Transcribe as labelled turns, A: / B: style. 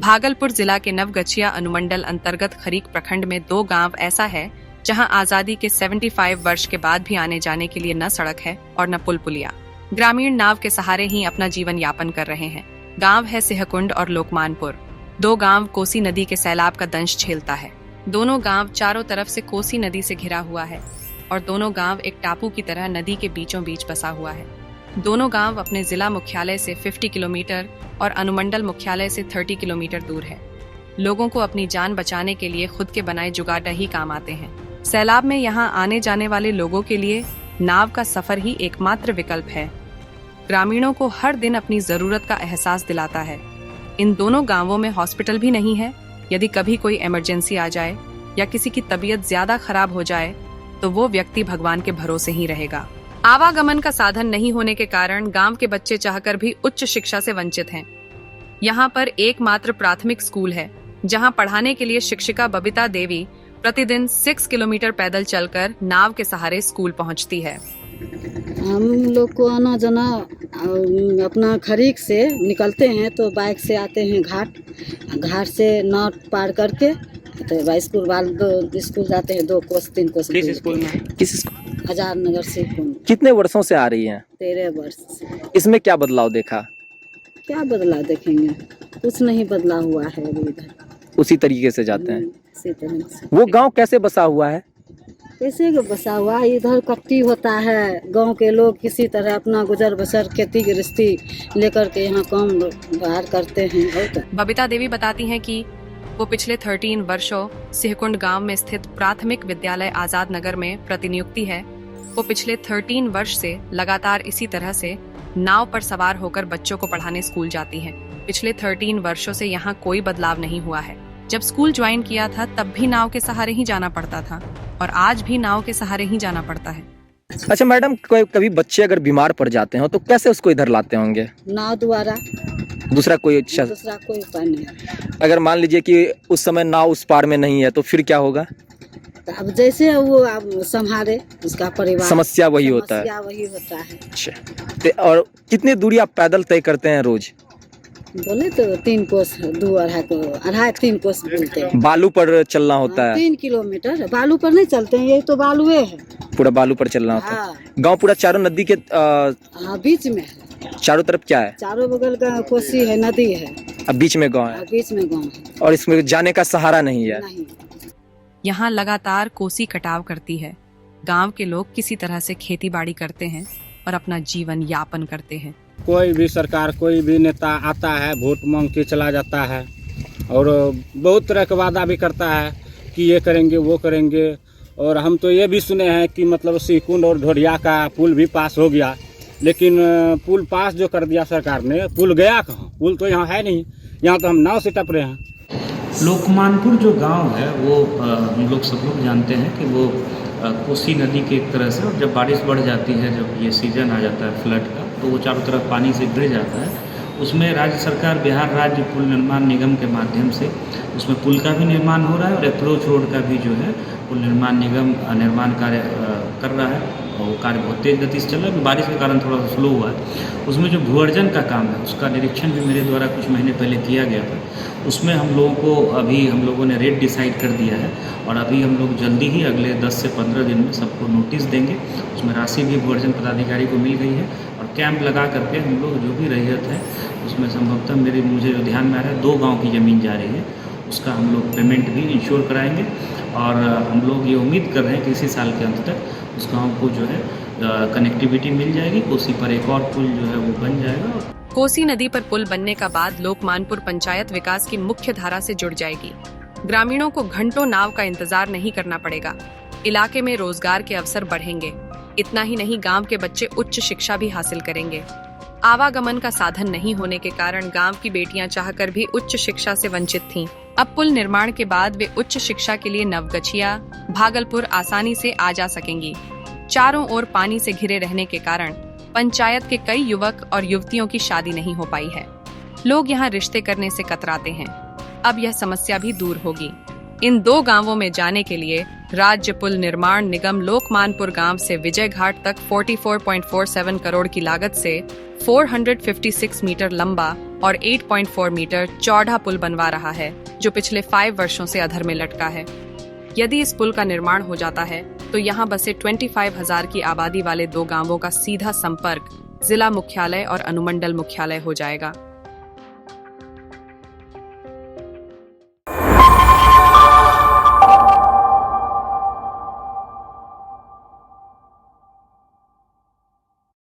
A: भागलपुर जिला के नवगछिया अनुमंडल अंतर्गत खरीक प्रखंड में 2 गांव ऐसा है जहां आजादी के 75 वर्ष के बाद भी आने जाने के लिए न सड़क है और न पुल पुलिया। ग्रामीण नाव के सहारे ही अपना जीवन यापन कर रहे हैं। गांव है सिहकुंड और लोकमानपुर। 2 गांव कोसी नदी के सैलाब का दंश झेलता है। दोनों गांव चारों तरफ से कोसी नदी से घिरा हुआ है और दोनों गांव एक टापू की तरह नदी के बीचों बीच बसा हुआ है। दोनों गांव अपने जिला मुख्यालय से 50 किलोमीटर और अनुमंडल मुख्यालय से 30 किलोमीटर दूर है। लोगों को अपनी जान बचाने के लिए खुद के बनाए जुगाड़ ही काम आते हैं। सैलाब में यहाँ आने जाने वाले लोगों के लिए नाव का सफर ही एकमात्र विकल्प है। ग्रामीणों को हर दिन अपनी जरूरत का एहसास दिलाता है। इन दोनों गांवों में हॉस्पिटल भी नहीं है। यदि कभी कोई इमरजेंसी आ जाए या किसी की तबीयत ज्यादा खराब हो जाए तो वो व्यक्ति भगवान के भरोसे ही रहेगा। आवागमन का साधन नहीं होने के कारण गांव के बच्चे चाहकर भी उच्च शिक्षा से वंचित हैं। यहाँ पर एकमात्र प्राथमिक स्कूल है जहाँ पढ़ाने के लिए शिक्षिका बबीता देवी प्रतिदिन 6 किलोमीटर पैदल चलकर नाव के सहारे स्कूल पहुँचती है।
B: हम लोग को आना जाना अपना खरीक से निकलते हैं तो बाइक से आते हैं घाट से नाव पार करके तो स्कूल जाते हैं 2 कोस 3 कोस।
C: किस स्कूल में? किस स्कूल?
B: हजार नगर से।
C: कितने वर्षों से आ रही हैं?
B: 13 वर्ष से।
C: इसमें क्या बदलाव देखा?
B: क्या बदलाव देखेंगे, कुछ नहीं बदला हुआ है अभी इधर।
C: उसी तरीके से जाते हैं।
B: इसी तरह से।
C: वो गांव कैसे बसा हुआ है?
B: कैसे बसा हुआ है? इधर कट्टी होता है। गांव के लोग किसी तरह अपना गुजर बसर खेती गृहस्थी लेकर के यहाँ काम बाहर करते हैं। और
A: बबीता देवी बताती हैं कि वो पिछले 13 वर्षों सिहकुंड गांव में स्थित प्राथमिक विद्यालय आजाद नगर में प्रतिनियुक्ति है। वो पिछले 13 वर्ष से लगातार इसी तरह से नाव पर सवार होकर बच्चों को पढ़ाने स्कूल जाती हैं। पिछले 13 वर्षों से यहाँ कोई बदलाव नहीं हुआ है। जब स्कूल ज्वाइन किया था तब भी नाव के सहारे ही जाना पड़ता था और आज भी नाव के सहारे ही जाना पड़ता है।
C: अच्छा मैडम, कभी बच्चे अगर बीमार पड़ जाते हो तो कैसे उसको इधर लाते होंगे?
B: नाव द्वारा।
C: दूसरा कोई
B: उपाय नहीं।
C: अगर मान लीजिए कि उस समय नाव उस पार में नहीं है तो फिर क्या होगा?
B: अब जैसे वो संभाले उसका परिवार,
C: समस्या वही होता है। अच्छा, और कितनी दूरी आप पैदल तय करते हैं रोज?
B: बोले तो 3 कोस 2-2.5 कोस बोलते हैं।
C: बालू पर चलना होता है?
B: 3 किलोमीटर। बालू पर नहीं चलते हैं, यही तो बालुए है।
C: पूरा बालू पर चलना होता है। गांव पूरा चारों नदी के
B: बीच में है।
C: चारों तरफ क्या है?
B: चारों बगल का कोसी है, नदी है।
C: अब बीच में गांव है।
B: बीच में गांव है
C: और इसमें जाने का सहारा नहीं है।
B: नहीं।
A: यहाँ लगातार कोसी कटाव करती है। गांव के लोग किसी तरह से खेती बाड़ी करते हैं और अपना जीवन यापन करते हैं।
D: कोई भी सरकार, कोई भी नेता आता है, वोट मांग के चला जाता है और बहुत तरह का वादा भी करता है कि ये करेंगे वो करेंगे। और हम तो ये भी सुने हैं कि मतलब सिहकुंड और ढोरिया का पुल भी पास हो गया, लेकिन पुल पास जो कर दिया सरकार ने, पुल गया कहाँ? पुल तो यहाँ है नहीं। यहाँ तो हम नाव से टप रहे हैं।
E: लोकमानपुर जो गांव है वो हम लोग सब लोग जानते हैं कि वो कोसी नदी के एक तरह से, और जब बारिश बढ़ जाती है, जब ये सीजन आ जाता है फ्लड का, तो वो चारों तरफ पानी से घिर जाता है। उसमें राज्य सरकार, बिहार राज्य पुल निर्माण निगम के माध्यम से उसमें पुल का भी निर्माण हो रहा है और अप्रोच रोड का भी जो है पुल निर्माण निगम निर्माण कार्य कर रहा है। और वो कार्य बहुत तेज़ गति से चल रहा है। बारिश के कारण थोड़ा सा स्लो हुआ है। उसमें जो भूअर्जन का काम है उसका निरीक्षण भी मेरे द्वारा कुछ महीने पहले किया गया था। उसमें हम लोगों ने रेट डिसाइड कर दिया है और अभी हम लोग जल्दी ही अगले 10 से 15 दिन में सबको नोटिस देंगे। उसमें राशि भी भूअर्जन पदाधिकारी को मिल गई है और कैंप लगा करके हम लोग जो भी रैयत है उसमें संभवतः मुझे जो ध्यान में आ रहा है 2 गाँव की ज़मीन जा रही है, उसका हम लोग पेमेंट भी इंश्योर कराएंगे। और हम लोग ये उम्मीद कर रहे हैं कि इसी साल के अंत तक उस गाँव को जो है कनेक्टिविटी मिल जाएगी। कोसी पर एक और पुल जो है वो बन जाएगा।
A: कोसी नदी पर पुल बनने का बाद लोकमानपुर पंचायत विकास की मुख्य धारा से जुड़ जाएगी। ग्रामीणों को घंटों नाव का इंतजार नहीं करना पड़ेगा। इलाके में रोजगार के अवसर बढ़ेंगे। इतना ही नहीं, गांव के बच्चे उच्च शिक्षा भी हासिल करेंगे। आवागमन का साधन नहीं होने के कारण गांव की बेटियां चाहकर भी उच्च शिक्षा से वंचित थीं। अब पुल निर्माण के बाद वे उच्च शिक्षा के लिए नवगछिया, भागलपुर आसानी से आ जा सकेंगी। चारों ओर पानी से घिरे रहने के कारण पंचायत के कई युवक और युवतियों की शादी नहीं हो पाई है। लोग यहाँ रिश्ते करने से कतराते हैं। अब यह समस्या भी दूर होगी। इन 2 गांवों में जाने के लिए राज्य पुल निर्माण निगम लोकमानपुर गांव से विजय घाट तक 44.47 करोड़ की लागत से 456 मीटर लंबा और 8.4 मीटर चौड़ा पुल बनवा रहा है, जो पिछले 5 वर्षों से अधर में लटका है। यदि इस पुल का निर्माण हो जाता है तो यहाँ बसे 25,000 की आबादी वाले 2 गांवों का सीधा संपर्क जिला मुख्यालय और अनुमंडल मुख्यालय हो जाएगा।